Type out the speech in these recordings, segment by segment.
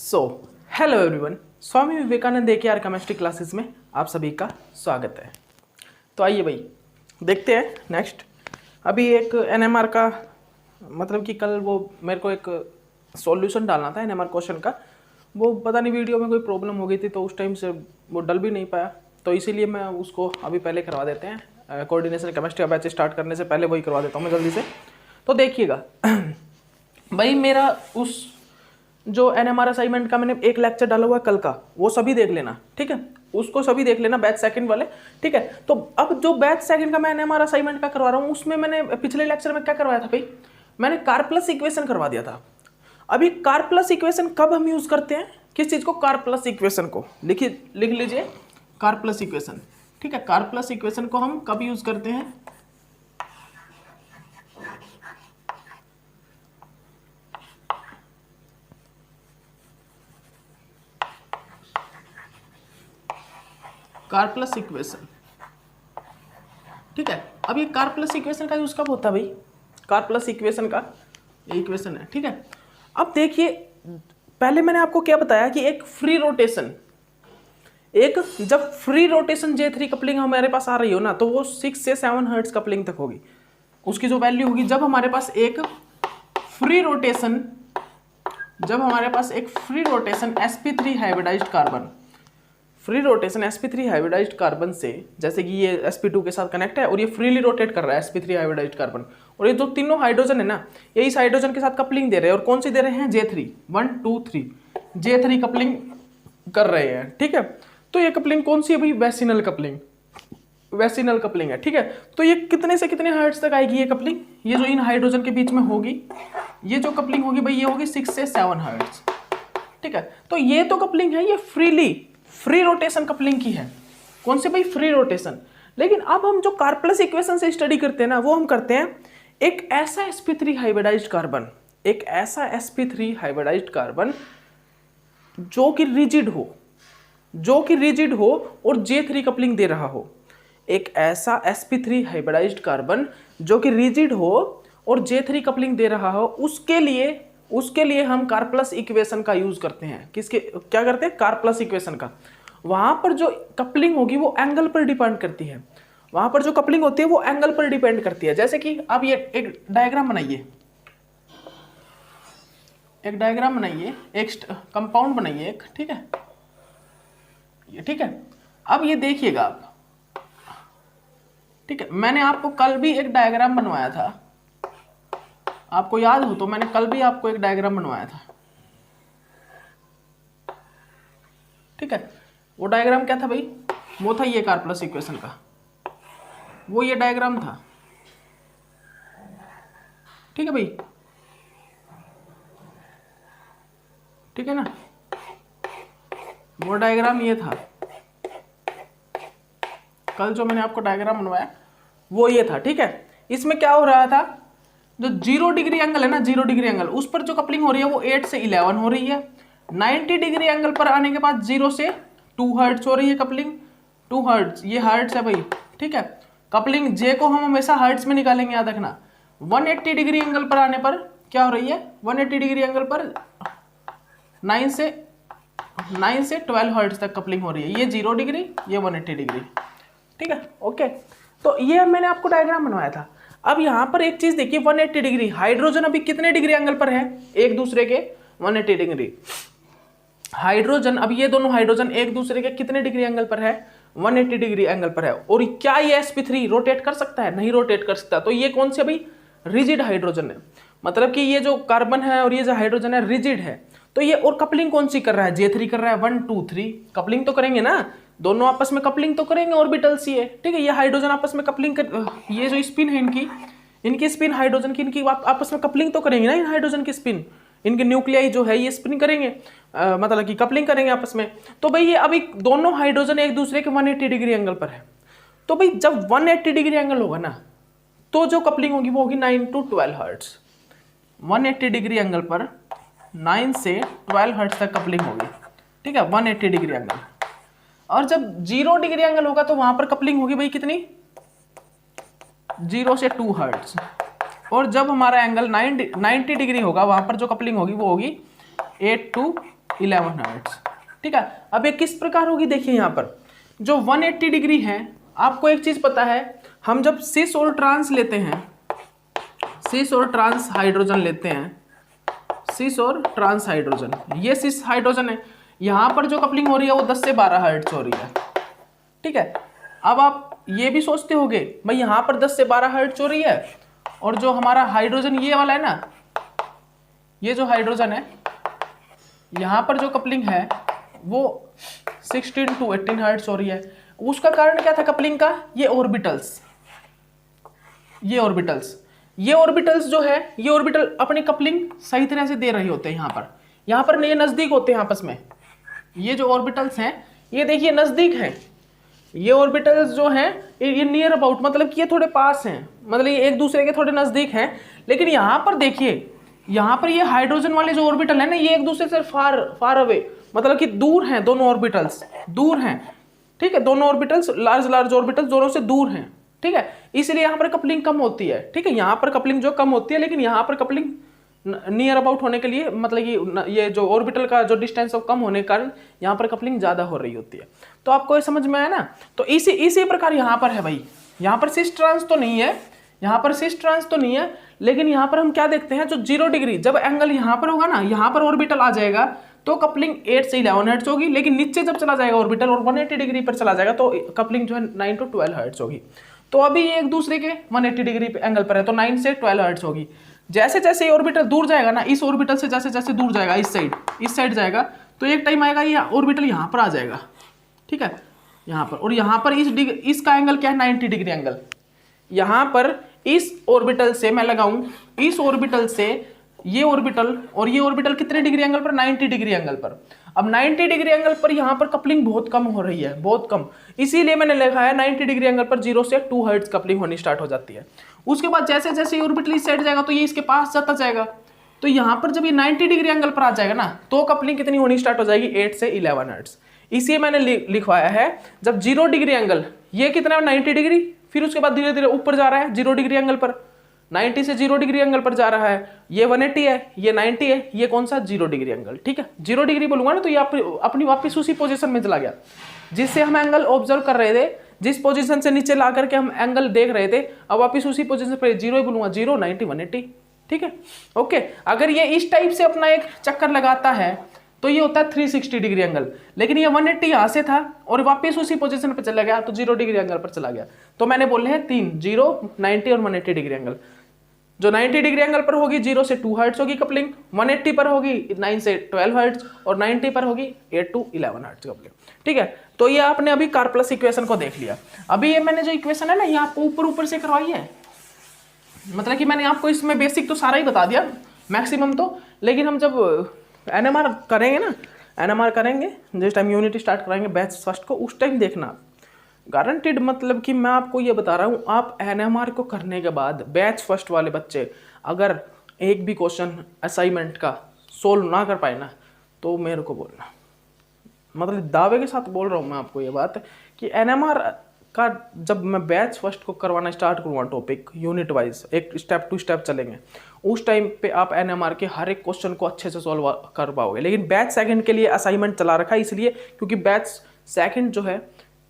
So hello everyone, Swami Vivekananda AKR chemistry classes में आप सभी का स्वागत है। तो आइए भाई देखते हैं नेक्स्ट। अभी एक NMR का मतलब कि कल वो मेरे को एक सॉल्यूशन डालना था NMR क्वेश्चन का, वो पता नहीं वीडियो में कोई प्रॉब्लम हो गई थी तो उस टाइम से वो डल भी नहीं पाया, तो इसीलिए मैं उसको अभी पहले करवा देते हैं। कोऑर्डिनेशन केमिस्ट्री का बैच स्टार्ट करने से पहले वही करवा देता हूँ मैं जल्दी से। तो देखिएगा भाई, मेरा उस जो NMR असाइनमेंट का मैंने एक लेक्चर डाला हुआ है कल का, वो सभी देख लेना, ठीक है। उसको सभी देख लेना, बैच सेकंड वाले, ठीक है। तो अब जो बैच सेकंड का मैं NMR असाइनमेंट का करवा रहा हूँ, उसमें मैंने पिछले लेक्चर में क्या करवाया था भाई, मैंने कार प्लस इक्वेशन करवा दिया था। अभी कार प्लस इक्वेशन कब हम यूज करते हैं, किस चीज को, कार प्लस इक्वेशन को लिख लीजिए, कार प्लस इक्वेशन, ठीक है। कार प्लस इक्वेशन को हम कब यूज करते हैं, कार प्लस इक्वेशन, ठीक है। अब ये कार प्लस इक्वेशन का यूज कब होता है भाई, कार प्लस इक्वेशन का ये इक्वेशन है, ठीक है। अब देखिए, पहले मैंने आपको क्या बताया कि एक फ्री रोटेशन, जब फ्री रोटेशन J3 कपलिंग हमारे पास आ रही हो ना, तो वो 6 से 7 हर्ट्ज कपलिंग तक होगी। उसकी जो वैल्यू होगी जब हमारे पास एक free rotation, sp3 hybridised carbon, free rotation sp3 hybridised carbon से, जैसे कि ये sp2 के साथ कनेक्ट है और ये फ्रीली रोटेट कर रहा है sp3 हाइब्रिडाइज्ड कार्बन, और ये जो तीनों हाइड्रोजन है ना, ये इस हाइड्रोजन के साथ कपलिंग दे रहे हैं, और कौन सी दे रहे हैं, J3, 1 2 3 J3 कपलिंग कर रहे हैं, ठीक है। तो ये कपलिंग कौन सी है भाई, वेसिनल कपलिंग है, ठीक है। तो ये कितने से कितने हर्ट्ज तक आएगी ये कपलिंग, ये जो इन हाइड्रोजन के बीच में होगी, ये जो कपलिंग होगी भाई, ये होगी 6 से 7 हर्ट्ज, ठीक है। तो ये तो कपलिंग है, ये फ्री रोटेशन कपलिंग की है, कौन सी भाई, फ्री रोटेशन। लेकिन अब हम जो कार प्लस इक्वेशन से स्टडी करते हैं ना, वो हम करते हैं एक ऐसा sp3 हाइब्रिडाइज्ड कार्बन, जो कि रिजिड हो और J3 कपलिंग दे रहा हो। एक ऐसा sp3 हाइब्रिडाइज्ड कार्बन जो कि रिजिड हो और J3 कपलिंग दे रहा हो, उसके लिए हम कार प्लस इक्वेशन का यूज करते हैं। क्या करते हैं, कार प्लस इक्वेशन का। वहां पर जो कपलिंग होगी वो एंगल पर डिपेंड करती है, वहां पर जो कपलिंग होती है वो एंगल पर डिपेंड करती है। जैसे कि आप ये एक डायग्राम बनाइए, एक कंपाउंड बनाइए एक, ठीक है, ये ठीक है। अब ये देखिएगा आप, ठीक है, मैंने आपको कल भी एक डायग्राम बनवाया था, आपको याद हो तो मैंने कल भी आपको एक डायग्राम बनवाया था, ठीक है। वो डायग्राम क्या था भाई, वो था ये कार प्लस इक्वेशन का, वो ये डायग्राम था, ठीक है भाई, ठीक है ना, वो डायग्राम ये था, कल जो मैंने आपको डायग्राम बनवाया वो ये था, ठीक है। इसमें क्या हो रहा था, जो 0 डिग्री एंगल है ना, 0 डिग्री एंगल, उस पर जो कपलिंग हो रही है वो 8 से 11 हो रही है। 90 डिग्री एंगल पर आने के बाद 0 से 2 हर्ट्ज हो रही है कपलिंग, 2 हर्ट्ज, ये हर्ट्ज है भाई, ठीक है। कपलिंग J को हम हमेशा हर्ट्ज में निकालेंगे, याद रखना। 180 डिग्री एंगल पर आने पर क्या हो रही है, 180 डिग्री एंगल पर 9 से 12 हर्ट्ज तक कपलिंग हो रही है। ये 0 डिग्री, ये 180 डिग्री, ठीक है, ओके। तो ये मैंने आपको डायग्राम बनवाया था। अब यहां पर एक चीज देखिए, 180 डिग्री, हाइड्रोजन अभी कितने डिग्री एंगल पर है एक दूसरे के, 180 डिग्री। हाइड्रोजन, अब ये दोनों हाइड्रोजन एक दूसरे के कितने डिग्री एंगल पर है, 180 डिग्री एंगल पर है। और क्या ये sp3 रोटेट कर सकता है, नहीं रोटेट कर सकता। तो ये कौन से भाई, रिजिड हाइड्रोजन है, मतलब कि ये जो कार्बन है और ये जो हाइड्रोजन है रिजिड है। तो ये और कपलिंग कौन सी कर रहा है, J3 कर रहा है, 1 2 3 कपलिंग तो करेंगे ना, दोनों आपस में कपलिंग तो करेंगे, ऑर्बिटल सी है, ठीक है। ये हाइड्रोजन आपस में कपलिंग कर, ये जो स्पिन है इनकी स्पिन हाइड्रोजन की, इनकी आपस में कपलिंग तो करेंगे ना, इन हाइड्रोजन की स्पिन, इनके न्यूक्लियाई जो है ये स्पिन करेंगे, मतलब कि कपलिंग करेंगे आपस में। तो भाई ये अभी दोनों हाइड्रोजन एक दूसरे के 180 डिग्री एंगल पर है। तो भाई जब 180 डिग्री एंगल होगा ना, तो जो कपलिंग होगी वो होगी 9 to 12 हर्ट्ज। 180 डिग्री एंगल पर 9 से 12 हर्ट्ज तक कपलिंग होगी, ठीक है, 180 डिग्री एंगल। और जब 0 डिग्री एंगल होगा तो वहां पर कपलिंग होगी भाई कितनी, 0 से 2 हर्ट्ज। और जब हमारा एंगल 90 डिग्री होगा, वहां पर जो कपलिंग होगी वो होगी 8 to 11 हर्ट्ज। ठीक है, अब ये किस प्रकार होगी देखिए, यहाँ पर जो 180 डिग्री है, आपको एक चीज पता है, हम जब सिस और ट्रांस लेते हैं, सिस और ट्रांस हाइड्रोजन लेते हैं, सिस और ट्रांस हाइड्रोजन, ये सिस हाइड्रोजन है, यहाँ पर जो कपलिंग हो रही है वो 10 से 12 हर्ट्ज हो रही है। ठीक है, अब आप ये भी सोचते होंगे भाई यहाँ पर 10 से 12 हर्ट्ज हो रही है, और जो हमारा हाइड्रोजन ये वाला है ना, ये जो हाइड्रोजन है, यहाँ पर जो कपलिंग है वो 16 to 18 हर्ट्ज हो रही है। उसका कारण क्या था कपलिंग का? ये ऑर्बिटल्स, ये ऑर्बिटल्स जो है, ये ऑर्बिटल अपनी कपलिंग सही तरह से दे रहे होते हैं। यहाँ पर ये नजदीक होते हैं आपस में, ये जो ऑर्बिटल्स हैं ये देखिए नजदीक हैं, ये ऑर्बिटल्स जो हैं ये नियर अबाउट, मतलब कि ये थोड़े पास हैं, मतलब ये एक दूसरे के थोड़े नजदीक हैं। लेकिन यहाँ पर देखिए, यहाँ पर ये हाइड्रोजन वाले जो ऑर्बिटल है ना, ये एक दूसरे से फार अवे, मतलब कि दूर हैं, दोनों ऑर्बिटल्स दूर हैं। ठीक है, दोनों ऑर्बिटल्स, लार्ज ऑर्बिटल्स दोनों से दूर हैं। ठीक है, इसलिए यहाँ पर कपलिंग कम होती है। ठीक है, यहाँ पर कपलिंग जो कम होती है, लेकिन यहाँ पर कपलिंग नियर अबाउट होने के लिए, मतलब कि ये जो ऑर्बिटल का जो डिस्टेंस है कम होने के कारण यहाँ पर कपलिंग ज्यादा हो रही होती है। तो आपको ये समझ में आया ना? तो इसी प्रकार यहाँ पर है भाई, यहाँ पर सिस ट्रांस तो नहीं है, यहाँ पर सिस ट्रांस तो नहीं है, लेकिन यहाँ पर हम क्या देखते हैं, जो 0 डिग्री जब एंगल यहाँ पर होगा ना, यहाँ पर ऑर्बिटल आ जाएगा तो कपलिंग 8 से 11 हर्ट्ज होगी, लेकिन नीचे जब चला जाएगा ऑर्बिटल और 180 डिग्री पर चला जाएगा तो कपलिंग जो है 9 to 12 हर्ट्ज होगी। तो अभी ये एक दूसरे के 180 डिग्री एंगल पर है, तो 9 से 12 हर्ट्ज होगी। जैसे जैसे ये ऑर्बिटल दूर जाएगा ना, इस ऑर्बिटल से जैसे जैसे दूर जाएगा, इस साइड जाएगा, तो एक टाइम आएगा ये ऑर्बिटल यहाँ पर आ जाएगा। ठीक है, यहाँ पर, और यहाँ पर इसका एंगल क्या है, 90 डिग्री एंगल। यहाँ पर इस ऑर्बिटल से मैं लगाऊं, इस ऑर्बिटल से ये ऑर्बिटल और ये ऑर्बिटल कितने डिग्री एंगल पर, 90 डिग्री एंगल पर। अब 90 डिग्री एंगल पर यहाँ पर कपलिंग बहुत कम हो रही है, बहुत कम, इसीलिए मैंने लिखा है 90 डिग्री एंगल पर 0 से 2 हर्ट्ज कपलिंग होनी स्टार्ट हो जाती है। उसके बाद जैसे जैसे ऑर्बिटल इस साइड जाएगा तो ये इसके पास जाता जाएगा, तो यहाँ पर जब ये 90 डिग्री एंगल पर आ जाएगा ना, तो कपलिंग कितनी होनी स्टार्ट हो जाएगी, 8 से 11 हर्ट्ज। इसी मैंने लिखवाया है, जब 0 डिग्री एंगल, ये कितना है 90 डिग्री, फिर उसके बाद धीरे धीरे ऊपर जा रहा है 0 डिग्री एंगल पर, 90 से 0 डिग्री एंगल पर जा रहा है, ये 180 है, ये 90 है, ये कौन सा 0 डिग्री एंगल। ठीक है, 0 डिग्री बोलूंगा ना तो ये अपनी वापस उसी पोजीशन में चला गया जिससे हम एंगल ऑब्जर्व कर रहे थे, जिस पोजीशन से नीचे ला करके हम एंगल देख रहे थे, अब वापस उसी पोजीशन पर 0 ही बोलूंगा, 0, 90, 180। ठीक है, ओके। अगर ये इस टाइप से अपना एक चक्कर लगाता है तो ये होता है 360 डिग्री एंगल, लेकिन ये 180 यहाँ से था और वापस उसी पोजीशन पर चला गया तो 0 डिग्री एंगल पर चला गया। तो मैंने बोले हैं 3, 0, 90 और 180 डिग्री एंगल। जो 90 डिग्री एंगल पर होगी 0 से 2 हर्ट्ज होगी कपलिंग, 180 पर होगी 9 से 12 हर्ट्ज और 90 पर होगी 8 to 11 हर्ट्ज कपलिंग। ठीक है, तो ये आपने अभी कार प्लस इक्वेशन को देख लिया। अभी ये मैंने जो इक्वेशन है ना, ये आपको ऊपर से करवाई है, मतलब कि मैंने आपको इसमें बेसिक तो सारा ही बता दिया मैक्सिमम तो, लेकिन हम जब एनएमआर करेंगे ना, एनएमआर करेंगे जिस टाइम यूनिट स्टार्ट कराएंगे बैच फर्स्ट को, उस टाइम देखना गारंटीड, मतलब कि मैं आपको ये बता रहा हूँ, आप एनएमआर को करने के बाद बैच फर्स्ट वाले बच्चे अगर एक भी क्वेश्चन असाइनमेंट का सोल्व ना कर पाए ना, तो मेरे को बोलना, मतलब दावे के साथ बोल रहा हूँ मैं आपको ये बात कि एनएमआर का जब मैं बैच फर्स्ट को करवाना स्टार्ट करूँगा, टॉपिक यूनिट वाइज एक स्टेप टू स्टेप चलेंगे, उस टाइम पे आप एनएमआर के हर एक क्वेश्चन को अच्छे से सॉल्व कर पाओगे। लेकिन बैच सेकंड के लिए असाइनमेंट चला रखा है, इसलिए क्योंकि बैच सेकंड जो है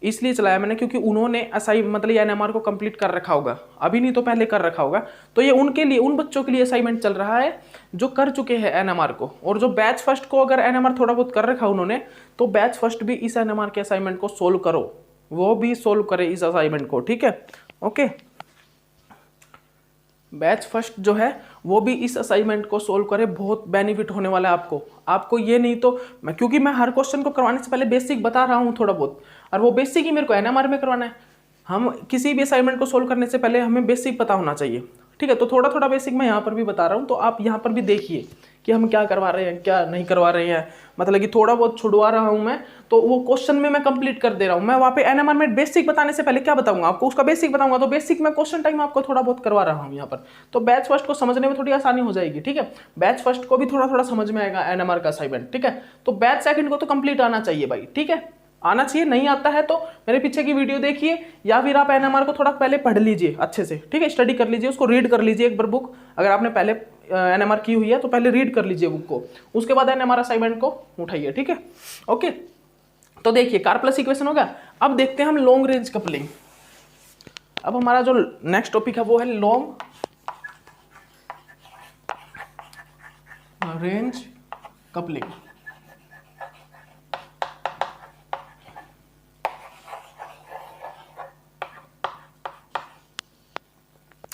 इसलिए चलाया मैंने क्योंकि उन्होंने मतलब एनएमआर को कंप्लीट कर रखा होगा, अभी नहीं तो पहले कर रखा होगा, तो ये उनके लिए, उन बच्चों के लिए असाइनमेंट चल रहा है जो कर चुके हैं एनएमआर को। और जो बैच फर्स्ट को अगर एनएमआर थोड़ा बहुत कर रखा उन्होंने, तो बैच फर्स्ट भी इस एनएमआर के असाइनमेंट को सोल्व करो, वो भी सोल्व करे इस असाइनमेंट को। ठीक है, ओके। बैच फर्स्ट जो है वो भी इस असाइनमेंट को सोल्व करे, बहुत बेनिफिट होने वाला है आपको ये नहीं तो मैं, क्योंकि मैं हर क्वेश्चन को करवाने से पहले बेसिक बता रहा हूँ थोड़ा बहुत, और वो बेसिक ही मेरे को एनएमआर में करवाना है। हम किसी भी असाइनमेंट को सोल्व करने से पहले हमें बेसिक पता होना चाहिए। ठीक है, तो थोड़ा थोड़ा बेसिक मैं यहाँ पर भी बता रहा हूँ, तो आप यहाँ पर भी देखिए कि हम क्या करवा रहे हैं, क्या नहीं करवा रहे हैं, मतलब कि थोड़ा बहुत छुड़वा रहा हूँ मैं, तो वो क्वेश्चन में मैं कंप्लीट कर दे रहा हूँ। मैं वहाँ पे एनएमआर में बेसिक बताने से पहले क्या बताऊंगा आपको, उसका बेसिक बताऊंगा, तो बेसिक में क्वेश्चन टाइम आपको थोड़ा बहुत करवा रहा हूँ यहाँ पर, तो बैच फर्स्ट को समझने में थोड़ी आसानी हो जाएगी। ठीक है, बैच फर्स्ट को भी थोड़ा थोड़ा समझ में आएगा एनएमआर का असाइनमेंट। ठीक है, तो बैच सेकंड को तो कंप्लीट आना चाहिए भाई। ठीक है, आना चाहिए, नहीं आता है तो मेरे पीछे की वीडियो देखिए, या फिर आप एनएमआर को थोड़ा पहले पढ़ लीजिए अच्छे से, ठीक है, स्टडी कर लीजिए, उसको रीड कर लीजिए एक बार बुक, अगर आपने पहले एनएमआर की हुई है तो पहले रीड कर लीजिए बुक को, उसके बाद एनएमआर असाइनमेंट को उठाइए, ठीक है। ओके, तो देखिए कार प्लस इक्वेशन हो गया। अब देखते हैं हम लॉन्ग रेंज कपलिंग। अब हमारा जो नेक्स्ट टॉपिक है वो है लॉन्ग रेंज कपलिंग।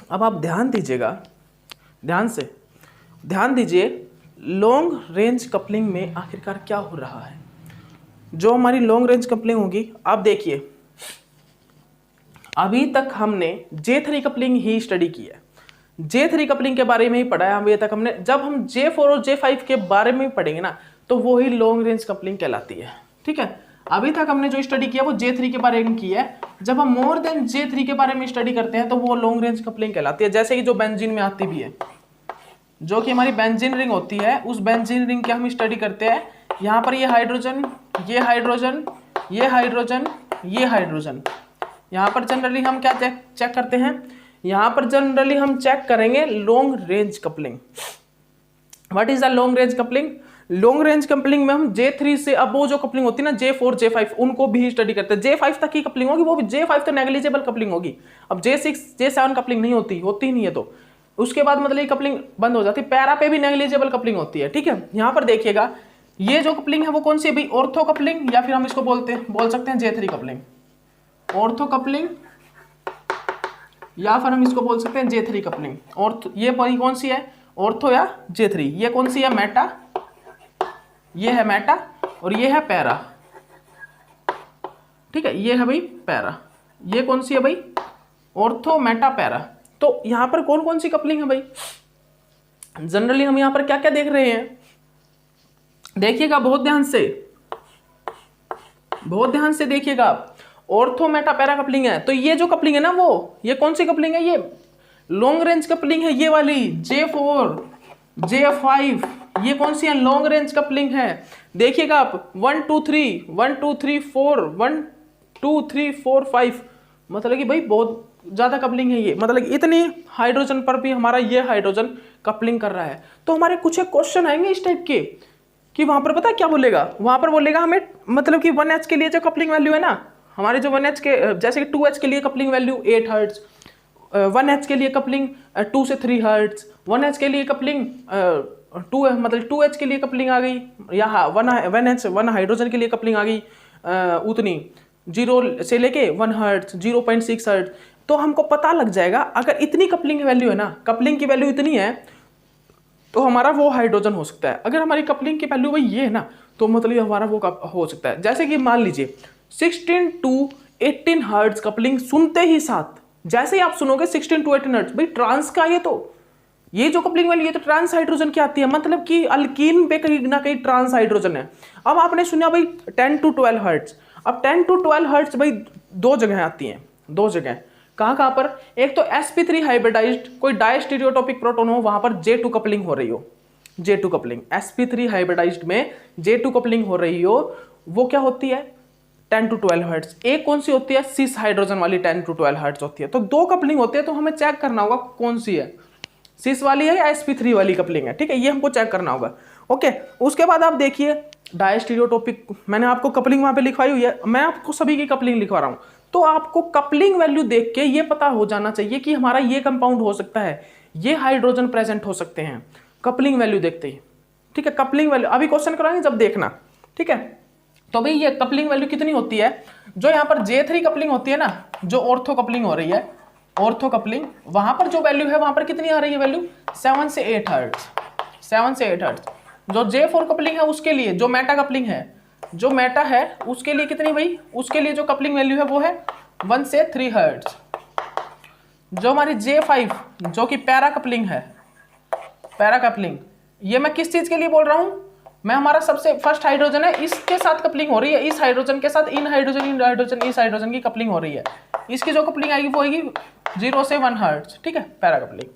अब आप ध्यान दीजिएगा, ध्यान दीजिए, लॉन्ग रेंज कपलिंग में आखिरकार क्या हो रहा है। जो हमारी लॉन्ग रेंज कपलिंग होगी, आप देखिए अभी तक हमने J3 कपलिंग ही स्टडी की है, J3 कपलिंग के बारे में ही पढ़ा है अभी तक हमने। जब हम J4 और J5 के बारे में पढ़ेंगे ना तो वो ही लॉन्ग रेंज कपलिंग कहलाती है, ठीक है। अभी तक हमने जो स्टडी किया वो J3 के बारे में की है। जब हम मोर देन J3 के बारे में स्टडी करते हैं तो वो लॉन्ग रेंज कपलिंग कहलाती है। जैसे कि जो बेंजीन में आती भी है, जो कि हमारी बेंजीन रिंग होती है, उस बेंजीन रिंग के हम स्टडी करते हैं। यहाँ पर ये हाइड्रोजन, ये हाइड्रोजन, ये हाइड्रोजन, ये हाइड्रोजन। यहाँ पर जनरली हम क्या चेक करते हैं, यहाँ पर जनरली हम चेक करेंगे long range coupling. What is the long range coupling? Long range coupling में हम J3 से, अब वो जो कपलिंग होती है ना J4 J5, उनको भी स्टडी करते हैं। J5 तक की कपलिंग होगी, वो भी J5 तो नेग्लिजिबल कपलिंग होगी। अब J6 J7 कपलिंग नहीं होती ही नहीं है, तो उसके बाद मतलब ये कपलिंग बंद हो जाती है। पैरा पे भी नेग्लिजिबल कपलिंग होती है, ठीक है। यहाँ पर देखिएगा ये जो कपलिंग है वो कौन सी है भाई, ऑर्थो कपलिंग, या फिर हम इसको बोल सकते हैं J3 कपलिंग, ऑर्थो कपलिंग, या फिर हम इसको बोल सकते हैं J3 कपलिंग। ऑर्थो ये कौन सी है, ऑर्थो या J3। ये कौन सी है, मेटा, ये है मेटा, और ये है पैरा, ठीक है, ये है भाई पैरा। ये कौन सी है भाई, ऑर्थो, मेटा, पैरा। तो यहां पर कौन कौन सी कपलिंग है भाई, जनरली हम यहां पर क्या क्या देख रहे हैं, देखिएगा बहुत ध्यान से देखिएगा। ऑर्थो, मेटा, पैरा कपलिंग है, तो ये जो कपलिंग है ना वो, ये कौन सी कपलिंग है, ये लॉन्ग रेंज कपलिंग है, ये वाली J4 J5, ये कौन सी है, लॉन्ग रेंज कपलिंग है। देखिएगा आप 1 2 3 1 2 3 4 1 2 3 4 5, मतलब कि भाई बहुत ज्यादा कपलिंग है ये, मतलब इतनी हाइड्रोजन पर भी हमारा ये हाइड्रोजन कपलिंग कर रहा है। तो हमारे कुछ एक क्वेश्चन आएंगे इस टाइप के कि वहां पर पता है क्या बोलेगा, वहां पर बोलेगा हमें मतलब कि 1H के लिए जो कपलिंग वैल्यू है ना, हमारे जो 1H के, जैसे कि 2H के लिए कपलिंग वैल्यू 8 हर्ट्ज, 1H के लिए कपलिंग 2 से 3 हर्ट्ज, 1H के लिए कपलिंग 2H के लिए कपलिंग आ गई, या 1 हाइड्रोजन के लिए कपलिंग आ गई उतनी 0 से लेके 1 हर्ट्ज, 0.6 हर्ट्ज। तो हमको पता लग जाएगा अगर इतनी कपलिंग वैल्यू है ना, कपलिंग की वैल्यू इतनी है तो हमारा वो हाइड्रोजन हो सकता है। अगर हमारी कपलिंग की वैल्यू भाई ये है ना, तो मतलब हमारा वो हो सकता है। जैसे कि मान लीजिए 16 to 18 हर्ट्ज कपलिंग सुनते ही साथ, जैसे ही आप सुनोगे 16 to 18 हर्ट्ज, भाई ट्रांस का ये जो कपलिंग वैल्यू, ये तो ट्रांस हाइड्रोजन की आती है, मतलब कि अल्कीन पे कहीं ना कहीं ट्रांस हाइड्रोजन है। अब आपने सुना भाई 10 to 12 हर्ट्ज, अब 10 to 12 हर्ट्ज भाई दो जगह आती हैं, दो जगह कहाँ पर, एक तो sp3 हाइब्रिडाइज्ड कोई डायस्टीरियोटॉपिक प्रोटॉन हो, वहां पर J2 कपलिंग हो रही हो, J2 कपलिंग, sp3 हाइब्रिडाइज्ड में J2 कपलिंग हो रही हो, वो क्या होती है 10 to 12 हर्ट्ज। एक कौन सी होती है, सिस हाइड्रोजन वाली 10 to 12 हर्ट्ज होती है। तो दो कपलिंग होती है, तो हमें चेक करना होगा कौन सी है, सिस वाली है या sp3 वाली कपलिंग है, ठीक है, ये हमको चेक करना होगा। ओके, उसके बाद आप देखिए डायस्टीरियोटॉपिक, मैंने आपको कपलिंग वहां पे लिखवाई हुई है, मैं आपको सभी की कपलिंग लिखवा रहा हूं, तो आपको कपलिंग वैल्यू देख के ये पता हो जाना चाहिए कि हमारा ये कंपाउंड हो सकता है, ये हाइड्रोजन प्रेजेंट हो सकते हैं, कपलिंग वैल्यू देखते ही, ठीक है। कपलिंग वैल्यू अभी क्वेश्चन कराएंगे जब देखना, ठीक है। तो भाई ये कपलिंग वैल्यू कितनी होती है, जो यहाँ पर J3 कपलिंग होती है ना, जो ऑर्थो कपलिंग हो रही है, ऑर्थो कपलिंग, वहां पर जो वैल्यू है वहां पर कितनी आ रही है वैल्यू, 7 से 8 हर्ट्ज, 7 से 8 हर्ट्ज। जो J4 कपलिंग है उसके लिए, जो मेटा कपलिंग है, जो मेटा है उसके लिए कितनी भाई, उसके लिए जो कपलिंग वैल्यू है वो है 1 से 3 हर्ट्ज। जो हमारी J5 जो कि पैरा कपलिंग है, पैरा कपलिंग, ये मैं किस चीज के लिए बोल रहा हूं, मैं हमारा सबसे फर्स्ट हाइड्रोजन है इसके साथ कपलिंग हो रही है, इस हाइड्रोजन के साथ इन हाइड्रोजन इस हाइड्रोजन की कपलिंग हो रही है, इसकी जो कपलिंग आएगी वो आएगी 0 से 1 हर्ट्ज, ठीक है, पैरा कपलिंग।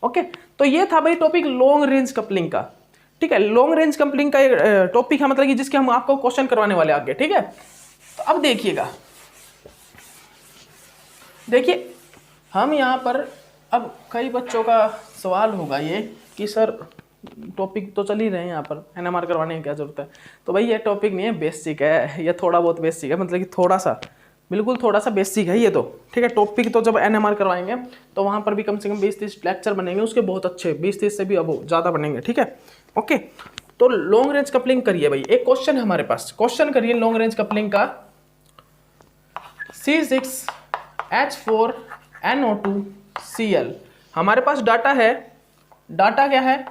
ओके, तो ये था भाई टॉपिक लॉन्ग रेंज कपलिंग का, ठीक है। लॉन्ग रेंज कपलिंग का टॉपिक है, मतलब कि जिसके हम आपको क्वेश्चन करवाने वाले आगे, ठीक है। तो अब देखिएगा, देखिए हम यहाँ पर, अब कई बच्चों का सवाल होगा ये कि सर टॉपिक तो चल ही रहे हैं यहाँ पर, NMR करवाने की क्या जरूरत है। तो भाई ये टॉपिक नहीं है, बेसिक है, ये थोड़ा बहुत बेसिक है, मतलब कि थोड़ा सा, बिल्कुल थोड़ा सा बेसिक है ये तो, ठीक है। टॉपिक तो जब NMR करवाएंगे तो वहाँ पर भी कम से कम 20-30 लेक्चर बनेंगे उसके, बहुत अच्छे, 20-30 से भी अब ज़्यादा बनेंगे, ठीक है, ओके। तो लॉन्ग रेंज कपलिंग करिए भाई, एक क्वेश्चन है हमारे पास, क्वेश्चन करिए लॉन्ग रेंज कपलिंग का। C6H4NO2Cl, हमारे पास डाटा है, डाटा क्या है,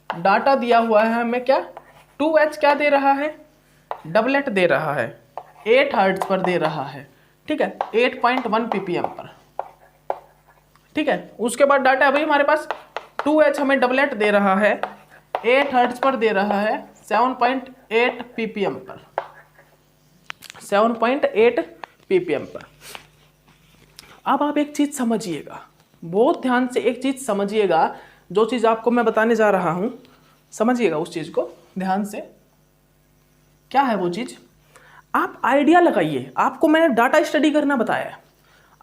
डाटा दिया हुआ है हमें क्या, 2H क्या दे रहा है, डबलेट दे रहा है, 8 हर्ट्ज पर दे रहा है, ठीक है, 8.1 ppm पर, ठीक है। उसके बाद डाटा है भाई हमारे पास 2H हमें डबलेट दे रहा है, 8 हर्ट्ज पर दे रहा है, 7.8 ppm पर, 7.8 ppm पर। अब आप एक चीज समझिएगा, बहुत ध्यान से एक चीज समझिएगा, जो चीज आपको मैं बताने जा रहा हूं समझिएगा उस चीज को ध्यान से। क्या है वो चीज, आप आइडिया लगाइए। आपको मैंने डाटा स्टडी करना बताया है,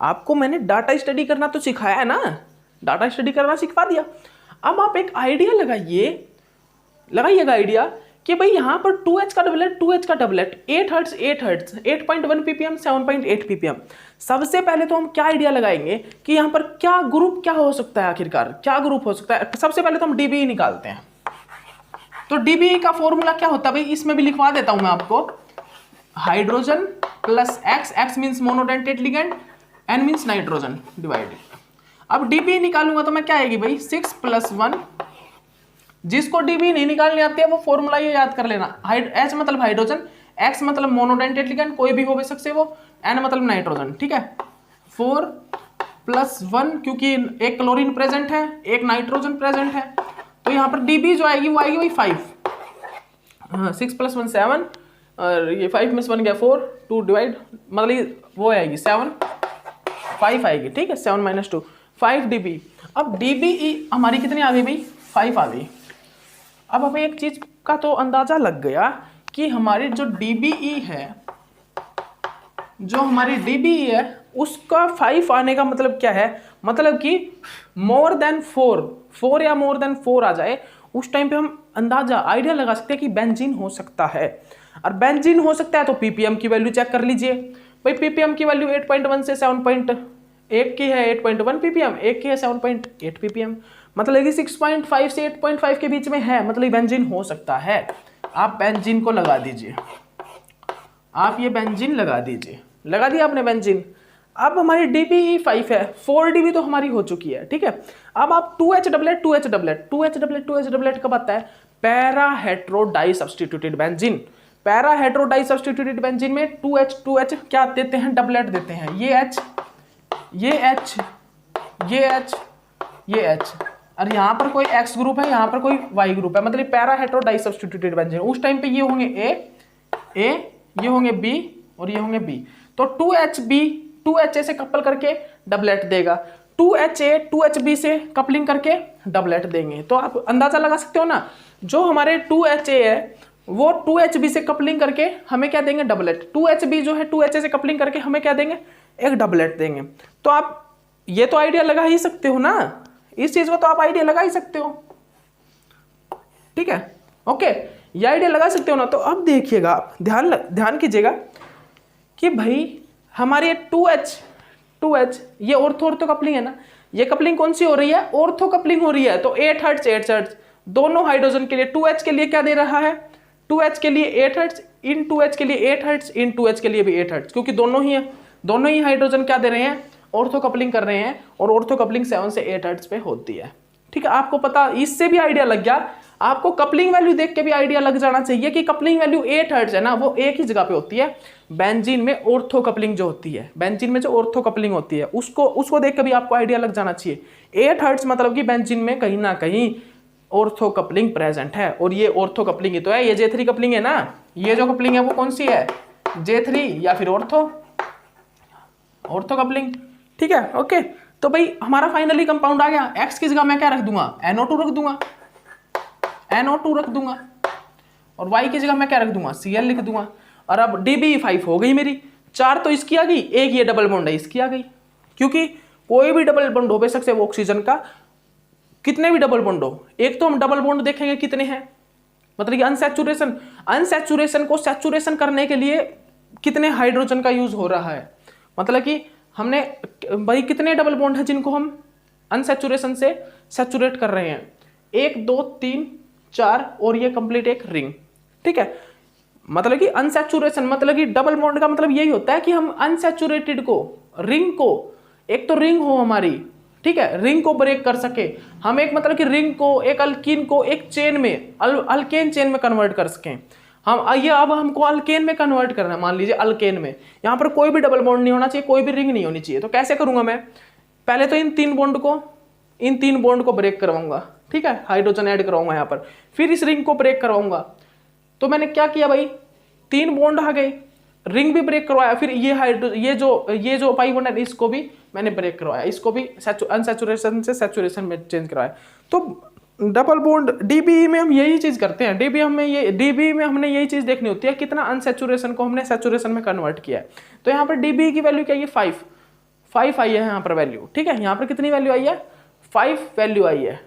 आपको मैंने डाटा स्टडी करना तो सिखाया है ना, डाटा स्टडी करना सिखा दिया। अब आप एक आइडिया लगाइएगा आइडिया कि भाई यहाँ पर 2H का डबलेट, 2H का डबलेट, 8 हर्ट्ज, 8.1 ppm, 7.8 ppm। सबसे पहले तो हम क्या आइडिया लगाएंगे कि यहाँ पर क्या ग्रुप क्या हो सकता है, आखिरकार क्या ग्रुप हो सकता है। सबसे पहले तो हम DBE निकालते हैं। तो DBE का फॉर्मूला क्या होता है भाई, इसमें भी लिखवा देता हूं मैं आपको, hydrogen plus X means monodentate ligand, N means nitrogen divided. अब DBE निकालूंगा तो मैं क्या आएगी भाई 6 + 1। जिसको DBE नहीं निकालनी आती है वो फॉर्मूला ये याद कर लेना, H मतलब हाइड्रोजन, X मतलब मोनोडेंटेट लिगेंड, कोई भी हो सकते वो, N मतलब नाइट्रोजन, ठीक है। 4 + 1 क्योंकि एक क्लोरीन प्रेजेंट है, एक नाइट्रोजन प्रेजेंट है, तो यहाँ पर DBE जो आएगी वो आएगी भाई 5। हाँ 6 + 1 7, और ये 5 में से 1 गया 4, 2 डिवाइड, मतलब वो आएगी 7, 5 आएगी, ठीक है, 7 - 2 5 DBE। अब DBE हमारी कितनी आ गई भाई 5 आ गई। अब हमें एक चीज का तो अंदाजा लग गया कि हमारी जो DBE है, जो हमारी DBE है उसका 5 आने का मतलब क्या है, मतलब कि मोर देन 4 या मोर देन 4 आ जाए, उस टाइम पे हम अंदाजा आइडिया लगा सकते हैं कि बेंजीन हो सकता है। और बेंजीन हो सकता है तो ppm की वैल्यू चेक कर लीजिए भाई, ppm की वैल्यू 8.1 से 7.1 की है, 8.1 ppm, एक की है 7.8 ppm, मतलब कि 6.5 से 8.5 के बीच में है, मतलब बेंजीन हो सकता है। आप बेंजीन को लगा दीजिए, आप ये बेंजीन लगा दीजिए, लगा दिया आपने बेंजीन। अब हमारी DBE 5 है, 4 DB तो हमारी हो चुकी है, ठीक है। अब आप 2H doublet, 2H doublet, 2H doublet, 2H doublet कब आता है, para hetero di substituted benzene. Para hetero di substituted benzene में 2H क्या देते हैं, डबलेट देते हैं, ये H, ये H, ये H, ये H, और यहाँ पर कोई X ग्रुप है, यहाँ पर कोई Y ग्रुप है, मतलब para hetero di substituted benzene. उस टाइम पे ये होंगे A, ये होंगे B और ये होंगे B। तो 2HB 2HA से कपल करके डबलेट देगा, 2HA 2HB से कपलिंग करके डबलेट देंगे। तो आप अंदाजा लगा सकते हो ना, जो हमारे 2HA है वो 2HB से कपलिंग करके हमें क्या देंगे, डबलेट। 2HB जो है 2HA से कपलिंग करके हमें क्या देंगे, एक डबलेट देंगे। तो आप ये तो आइडिया लगा ही सकते हो ना, इस चीज को तो आप आइडिया लगा ही सकते हो, ठीक है, ओके, ये आइडिया लगा सकते हो ना। तो अब देखिएगा, ध्यान कीजिएगा कि भाई हमारे 2H ये ऑर्थो कपलिंग है ना, ये कपलिंग कौन सी हो रही है, ऑर्थो कपलिंग हो रही है। तो 8 हर्ट्ज 8 हर्ट्ज दोनों हाइड्रोजन के लिए, 2H के लिए क्या दे रहा है, 2H के लिए 8 हर्ट्ज, इन 2H के लिए 8 हर्ट्ज, इन 2H के लिए भी 8 हर्ट्ज, क्योंकि दोनों ही है, दोनों ही हाइड्रोजन क्या दे रहे हैं, ऑर्थो कपलिंग कर रहे हैं, और ऑर्थो कपलिंग 7 से 8 हर्ट्ज पे होती है, ठीक है। आपको पता, इससे भी आइडिया लग गया, आपको कपलिंग वैल्यू देख के भी आइडिया लग जाना चाहिए कि कपलिंग वैल्यू 8 हर्ट्ज है ना, वो एक ही जगह पे होती है। बेंजीन में ऑर्थो कपलिंग जो होती है, बेंजीन में जो ऑर्थो कपलिंग होती है, उसको देख के भी आपको आइडिया लग जाना चाहिए। 8 हर्ट्ज मतलब कि बेंजीन में कहीं ना कहीं ऑर्थो कपलिंग प्रेजेंट है, और ये ऑर्थो कपलिंग ही तो है, ये J3 कपलिंग है ना, ये जो कपलिंग है वो कौन सी है, J3 या फिर ऑर्थो कपलिंग, ठीक है, ओके। तो भाई हमारा फाइनली कंपाउंड आ गया। X की जगह मैं क्या रख दूंगा, NO2 रख दूंगा, NO2 रख दूंगा, और Y की जगह मैं क्या रख दूंगा, Cl लिख दूंगा। और अब DBE5 हो गई मेरी, 4 तो इसकी आ गई, एक ये डबल बॉन्ड है इसकी आ गई, क्योंकि कोई भी डबल बॉन्ड हो बेशक से वो ऑक्सीजन का कितने भी डबल बॉन्ड हो, एक तो हम डबल बॉन्ड देखेंगे कितने हैं, मतलब कि अनसैचुरेशन को सैचुरेशन करने के लिए कितने हाइड्रोजन का यूज हो रहा है, मतलब कि हमने भाई कितने डबल बॉन्ड है जिनको हम अनसैचुरेशन से सैचुरेट कर रहे हैं, 1 2 3 4 और ये कंप्लीट एक रिंग, ठीक है। मतलब कि अनसैचुरेशन मतलब कि डबल बॉन्ड का मतलब यही होता है कि हम अनसैचुरेटेड को, रिंग को, एक तो रिंग हो हमारी, ठीक है, रिंग को ब्रेक कर सके हम, एक मतलब कि रिंग को, एक अल्कीन को एक चेन में, अल्केन चेन में कन्वर्ट कर सकें हम। ये अब हमको अल्केन में कन्वर्ट करना है, मान लीजिए अल्केन में, यहाँ पर कोई भी डबल बॉन्ड नहीं होना चाहिए, कोई भी रिंग नहीं होनी चाहिए। तो कैसे करूंगा मैं, पहले तो इन तीन बॉन्ड को ब्रेक करवाऊंगा, ठीक है, हाइड्रोजन ऐड करवाऊंगा यहाँ पर, फिर इस रिंग को ब्रेक करवाऊंगा। तो मैंने क्या किया भाई, 3 बॉन्ड आ गए, रिंग भी ब्रेक करवाया, फिर ये जो पाई बॉन्ड है इसको भी मैंने ब्रेक करवाया, इसको भी अनसैचुरेशन से सैचुरेशन में चेंज करवाया। तो डबल बॉन्ड DBE में हम यही चीज करते हैं, DBE में हमने यही चीज देखनी होती है, कितना अनसैचुरेशन को हमने सैचुरेशन में कन्वर्ट किया है। तो यहाँ पर DBE की वैल्यू क्या है, 5 आई है यहाँ पर वैल्यू, ठीक है। यहाँ पर कितनी वैल्यू आई है, 5 वैल्यू आई है,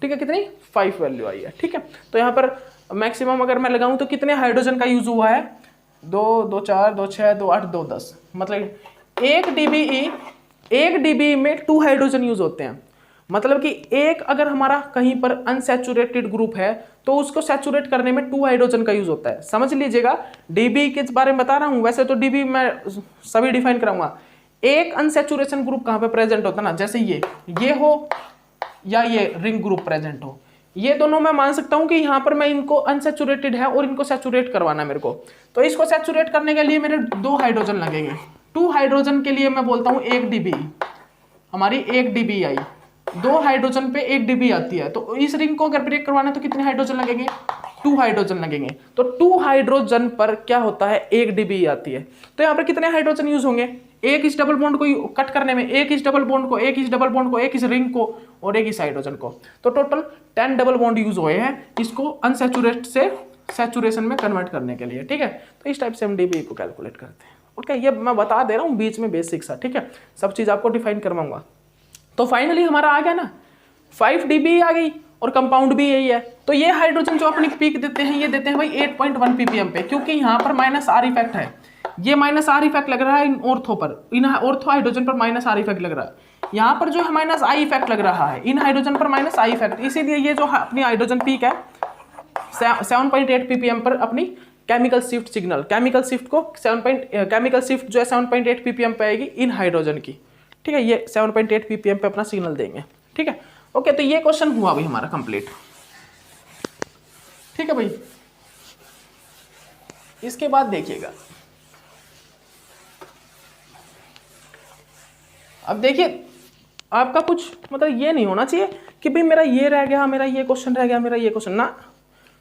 ठीक है, कितनी 5 वैल्यू आई है, ठीक है। तो यहाँ पर मैक्सिमम अगर मैं लगाऊं तो कितने हाइड्रोजन का यूज हुआ है, 2 2 4 2 6 2 8 2 10, मतलब 1 DBE में 2 हाइड्रोजन यूज होते हैं। मतलब कि एक अगर हमारा कहीं पर अनसैचुरेटेड ग्रुप है तो उसको सैचुरेट करने में 2 हाइड्रोजन का यूज होता है, समझ लीजिएगा। DBE के बारे में बता रहा हूं, वैसे तो DBE मैं सभी डिफाइन कराऊंगा। एक अनसैचुरेशन ग्रुप कहां पे प्रेजेंट होता है ना, जैसे ये हो या ये रिंग ग्रुप प्रेजेंट हो, ये दोनों मैं मान सकता हूं कि यहां पर मैं इनको अनसैचुरेटेड है और इनको सैचुरेट करवाना है मेरे को। तो इसको सैचुरेट करने के लिए मेरे 2 हाइड्रोजन लगेंगे, 2 हाइड्रोजन के लिए मैं बोलता हूं 1 DBE, हमारी 1 DBE आई, 2 हाइड्रोजन पे 1 DBE आती है। तो इस रिंग को अगर ब्रेक करवाना है तो कितने हाइड्रोजन लगेंगे, 2 हाइड्रोजन लगेंगे। तो 2 हाइड्रोजन पर क्या होता है, 1 DBE आती है। तो यहाँ पर कितने हाइड्रोजन यूज होंगे, एक इस डबल बॉन्ड को कट करने में, एक इस डबल बॉन्ड को, एक इस डबल बॉन्ड को, एक इस रिंग को और एक इस हाइड्रोजन को। तो टोटल 10 डबल बॉन्ड यूज हुए हैं इसको अनसैचुरेट से सैचुरेशन में कन्वर्ट करने के लिए, ठीक है। तो इस टाइप से हम DBE को कैलकुलेट करते हैं, ओके। ये मैं बता दे रहा हूँ बीच में बेसिक सा, ठीक है, सब चीज आपको डिफाइन करवाऊंगा। तो फाइनली हमारा आ गया ना, 5 DBE आ गई और कंपाउंड भी यही है। तो ये हाइड्रोजन जो अपनी पीक देते हैं, ये देते हैं भाई 8.1 ppm पे, क्योंकि यहाँ पर -R इफेक्ट है, ये -R इफेक्ट लग रहा है इन ऑर्थो पर, इन ऑर्थो हाइड्रोजन पर -R इफेक्ट लग रहा है। यहाँ पर जो है -I इफेक्ट लग रहा है, इन हाइड्रोजन पर -I इफेक्ट, इसीलिए ये जो अपनी हाइड्रोजन पीक है 7.8 ppm पर अपनी chemical shift signal, chemical shift जो है 7.8 ppm पे आएगी इन हाइड्रोजन की, ठीक है। ये 7.8 ppm पे अपना सिग्नल देंगे, ठीक है, ओके। तो ये क्वेश्चन हुआ भाई हमारा कंप्लीट, ठीक है भाई। इसके बाद देखिएगा, अब देखिए आपका कुछ मतलब ये नहीं होना चाहिए कि भाई मेरा ये रह गया, मेरा ये क्वेश्चन रह गया, मेरा ये क्वेश्चन, ना,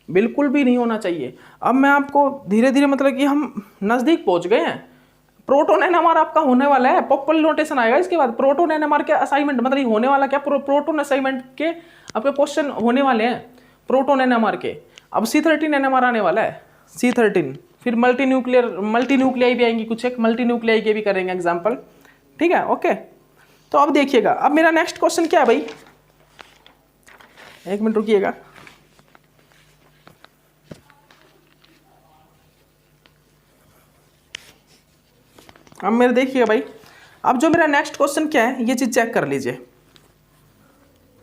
बिल्कुल भी नहीं होना चाहिए। अब मैं आपको धीरे धीरे मतलब कि हम नजदीक पहुंच गए हैं, प्रोटोन NMR आपका होने वाला है, पॉपुलर नोटेशन आएगा इसके बाद। प्रोटोन NMR के असाइनमेंट मतलब होने वाला क्या, प्रोटोन असाइनमेंट के आपके क्वेश्चन होने वाले हैं प्रोटोन NMR के। अब C13 NMR आने वाला है, C13, फिर मल्टी न्यूक्लियाई भी आएंगी कुछ, एक मल्टी न्यूक्लियाई के भी करेंगे एग्जाम्पल, ठीक है, ओके। तो अब देखिएगा, अब मेरा नेक्स्ट क्वेश्चन क्या है भाई, 1 मिनट रुकिएगा। अब मेरे देखिएगा भाई, अब जो मेरा नेक्स्ट क्वेश्चन क्या है ये चीज चेक कर लीजिए।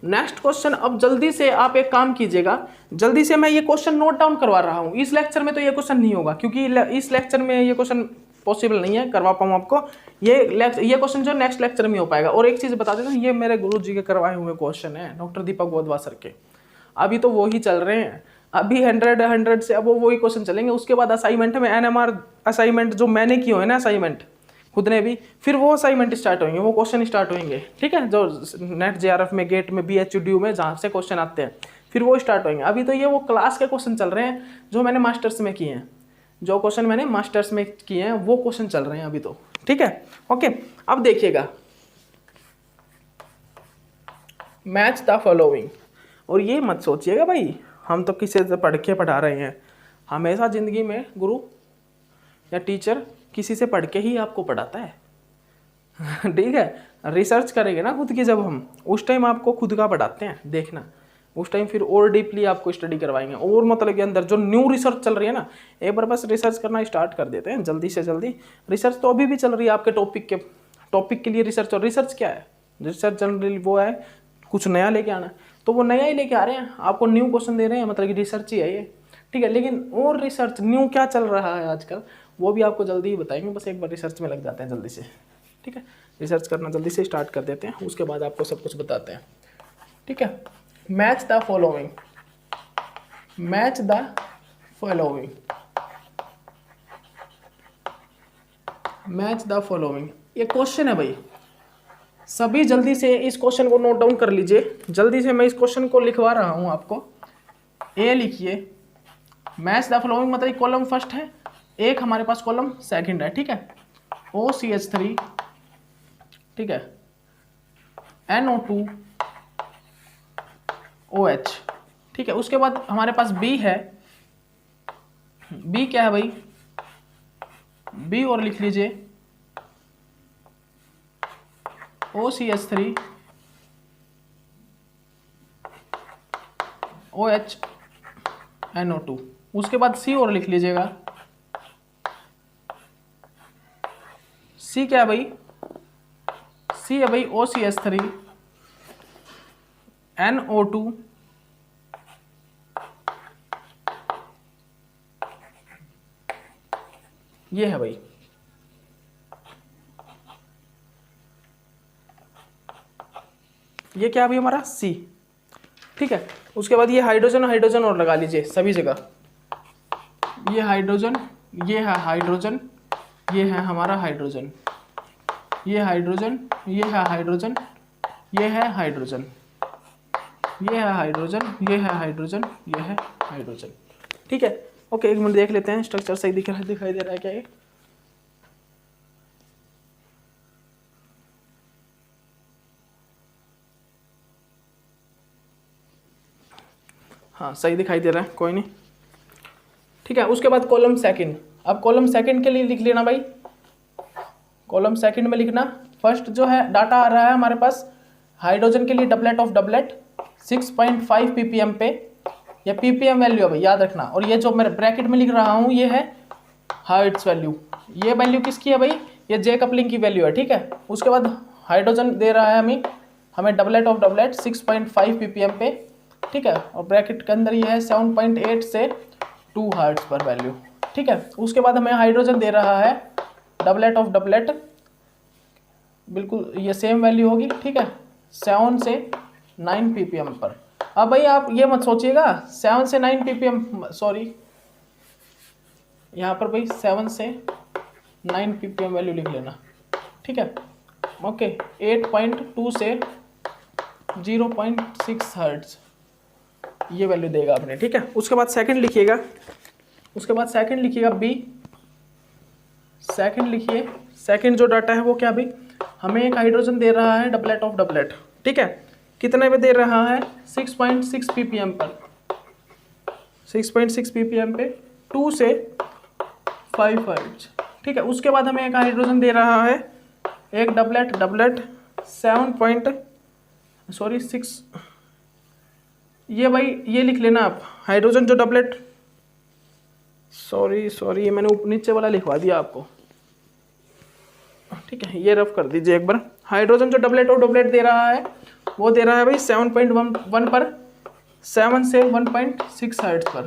नेक्स्ट क्वेश्चन, अब जल्दी से आप एक काम कीजिएगा, जल्दी से मैं ये क्वेश्चन नोट डाउन करवा रहा हूँ। इस लेक्चर में तो ये क्वेश्चन नहीं होगा, क्योंकि इस लेक्चर में ये क्वेश्चन पॉसिबल नहीं है करवा पाऊँ आपको। ये क्वेश्चन जो नेक्स्ट लेक्चर में हो पाएगा। और एक चीज बता देता हूँ, ये मेरे गुरु जी के करवाए हुए क्वेश्चन है, डॉक्टर दीपक बोधवा सर के। अभी तो वो ही चल रहे हैं, अभी 100 से अब वही क्वेश्चन चलेंगे। उसके बाद असाइनमेंट में NMR असाइनमेंट जो मैंने किए है ना असाइनमेंट खुद ने भी, फिर वो असाइनमेंट स्टार्ट होंगे, वो क्वेश्चन स्टार्ट होंगे, ठीक है, जो नेट JRF में, गेट में, BHDU में जहाँ से क्वेश्चन आते हैं, फिर वो स्टार्ट होंगे। अभी तो ये वो क्लास के क्वेश्चन चल रहे हैं जो मैंने मास्टर्स में किए हैं, जो क्वेश्चन मैंने मास्टर्स में किए हैं वो क्वेश्चन चल रहे हैं अभी तो, ठीक है, ओके। अब देखिएगा, मैच द फॉलोइंग। और ये मत सोचिएगा भाई हम तो किसी से पढ़ के पढ़ा रहे हैं, हमेशा जिंदगी में गुरु या टीचर किसी से पढ़ के ही आपको पढ़ाता है। ठीक है, रिसर्च करेंगे ना खुद की जब हम, उस टाइम आपको खुद का पढ़ाते हैं, देखना उस टाइम फिर और डीपली आपको स्टडी करवाएंगे, और मतलब के अंदर जो न्यू रिसर्च चल रही है ना, एक बार बस रिसर्च करना स्टार्ट कर देते हैं जल्दी से जल्दी। रिसर्च तो अभी भी चल रही है आपके टॉपिक के लिए रिसर्च। और रिसर्च क्या है, रिसर्च जनरली वो है कुछ नया लेके आना, तो वो नया ही लेके आ रहे हैं, आपको न्यू क्वेश्चन दे रहे हैं, मतलब कि रिसर्च ही है ये। ठीक है, लेकिन और रिसर्च न्यू क्या चल रहा है आजकल वो भी आपको जल्दी ही बताएंगे, बस एक बार रिसर्च में लग जाते हैं जल्दी से। ठीक है, रिसर्च करना जल्दी से स्टार्ट कर देते हैं, उसके बाद आपको सब कुछ बताते हैं। ठीक है, match the following, match the following, match the following, ये क्वेश्चन है भाई, सभी जल्दी से इस क्वेश्चन को नोट डाउन कर लीजिए। जल्दी से मैं इस क्वेश्चन को लिखवा रहा हूं आपको। ए लिखिए, मैच द फॉलोइंग मतलब कॉलम फर्स्ट है, एक हमारे पास कॉलम सेकंड है। ठीक है, OCH3, ठीक है, NO2 OH। ठीक है, उसके बाद हमारे पास बी है, बी क्या है भाई, बी और लिख लीजिए OCH3 OH NO2। उसके बाद सी और लिख लीजिएगा, सी क्या है भाई, सी है भाई OCH3 NO2 ये है भाई। ये क्या है भाई हमारा सी। ठीक है, उसके बाद ये हाइड्रोजन, हाइड्रोजन और लगा लीजिए सभी जगह, ये हाइड्रोजन, ये है हाइड्रोजन, ये है हमारा हाइड्रोजन, ये हाइड्रोजन, ये है हाइड्रोजन, ये है हाइड्रोजन, ये है हाइड्रोजन, ये है हाइड्रोजन, ये है हाइड्रोजन। ठीक है, ओके, एक मिनट देख लेते हैं स्ट्रक्चर सही दिखाई दे रहा है क्या ये। हाँ सही दिखाई दे रहा है, कोई नहीं। ठीक है, उसके बाद कॉलम सेकंड, अब कॉलम सेकंड के लिए लिख लेना भाई, कॉलम सेकंड में लिखना फर्स्ट जो है डाटा आ रहा है हमारे पास हाइड्रोजन के लिए डबलेट ऑफ डबलेट 6.5 ppm पे, या ppm वैल्यू है भाई याद रखना, और ये जो मैं ब्रैकेट में लिख रहा हूँ ये है हर्ट्ज वैल्यू। ये वैल्यू किसकी है भाई, ये जे कपलिंग की वैल्यू है। ठीक है, उसके बाद हाइड्रोजन दे रहा है हमें डबलेट ऑफ डबलेट 6.5 ppm पे। ठीक है, और ब्रैकेट के अंदर ये है 7.8 से 2 हर्ट्ज पर वैल्यू। ठीक है, उसके बाद हमें हाइड्रोजन दे रहा है डबलेट ऑफ डबलेट, बिल्कुल ये सेम वैल्यू होगी। ठीक है, 7 से 9 ppm पर। अब भाई आप ये मत सोचिएगा 7 से 9 ppm, सॉरी यहाँ पर भाई 7 से 9 ppm वैल्यू लिख लेना। ठीक है, ओके, 8.2 से 0.6 हर्ट्ज ये वैल्यू देगा आपने। ठीक है, उसके बाद सेकंड लिखिएगा, उसके बाद सेकंड लिखिएगा बी, सेकंड लिखिए, सेकंड जो डाटा है वो क्या भी, हमें एक हाइड्रोजन दे रहा है डबलेट ऑफ डबलेट। ठीक है, कितने पे दे रहा है 6.6 ppm पर, 6.6 ppm पे 2 से 5 हर्ट्ज। ठीक है, उसके बाद हमें एक हाइड्रोजन दे रहा है एक डबलेट डबलेट 6, ये भाई ये लिख लेना आप हाइड्रोजन जो डबलेट, सॉरी ये मैंने नीचे वाला लिखवा दिया आपको। ठीक है, ये रफ कर दीजिए एक बार। हाइड्रोजन जो डबलेट और डबलेट दे रहा है वो दे रहा है भाई 7.1 पर, 7 से 1.6 हर्ट्ज पर।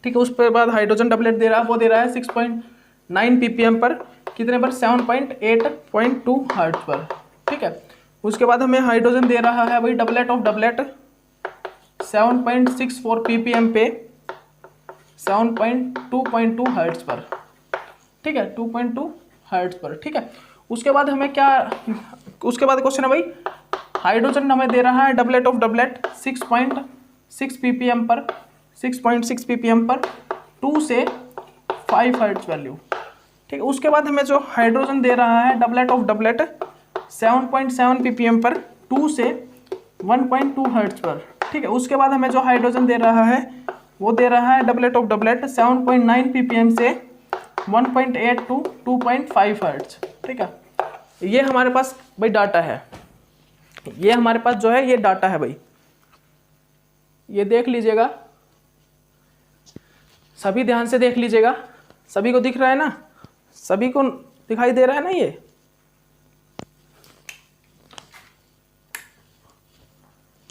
ठीक है, उस पर बाद हाइड्रोजन डबलेट दे रहा है वो दे रहा है 6.9 ppm पर, कितने पर 7.8.2 हर्ट्ज पर। ठीक है, उसके बाद हमें हाइड्रोजन दे रहा है भाई डबलेट ऑफ डबलेट 7.64 ppm पे 7.2.2 हर्ट्ज पर। ठीक है, 2.2 हर्ट्ज पर। ठीक है, उसके बाद हमें क्या, उसके बाद क्वेश्चन है भाई हाइड्रोजन हमें दे रहा है डबलेट ऑफ डबलेट 6.6 ppm पर, 6.6 ppm पर 2 से 5 हर्ट्ज वैल्यू। ठीक है, उसके बाद हमें जो हाइड्रोजन दे रहा है डबलेट ऑफ डबलेट 7.7 ppm पर 2 से 1.2 हर्ट्ज पर। ठीक है, उसके बाद हमें जो हाइड्रोजन दे रहा है वो दे रहा है डबलेट ऑफ डबलेट 7.9 ppm से 1.8 टू 2.5 हर्ट्ज। ठीक है, ये हमारे पास भाई डाटा है, ये हमारे पास जो है ये डाटा है भाई, ये देख लीजिएगा, सभी ध्यान से देख लीजिएगा, सभी को दिख रहा है ना, सभी को दिखाई दे रहा है ना ये।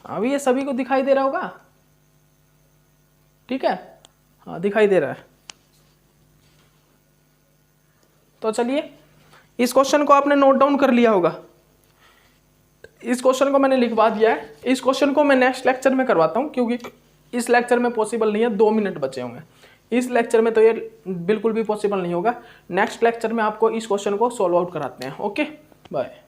अभी ये सभी को दिखाई दे रहा होगा, ठीक है, हाँ दिखाई दे रहा है। तो चलिए, इस क्वेश्चन को आपने नोट डाउन कर लिया होगा, इस क्वेश्चन को मैंने लिखवा दिया है। इस क्वेश्चन को मैं नेक्स्ट लेक्चर में करवाता हूँ, क्योंकि इस लेक्चर में पॉसिबल नहीं है, 2 मिनट बचे होंगे। इस लेक्चर में तो ये बिल्कुल भी पॉसिबल नहीं होगा। नेक्स्ट लेक्चर में आपको इस क्वेश्चन को सॉल्व आउट कराते हैं। Okay, bye.